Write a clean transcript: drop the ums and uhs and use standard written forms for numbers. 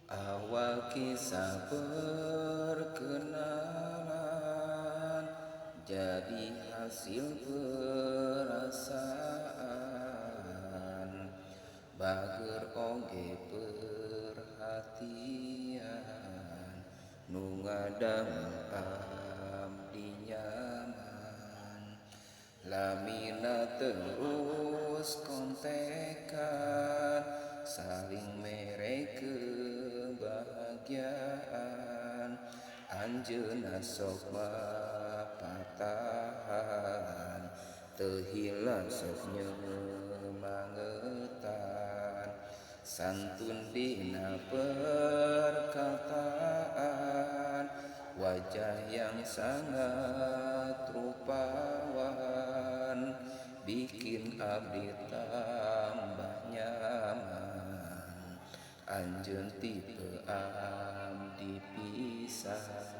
Awal kisah perkenalan jadi hasil perasaan, bager oge perhatian nu ngadang abdi nyaman. Lamina terus kontekan, saling mere kebahagiaan. Anjeunna sok mapatahan, teu hilang sok nyemangetan. Santun dina perkataan, wajah yang sangat rupawan, bikin abdi tambah nyaman. Anjeun tipe abdi pisan.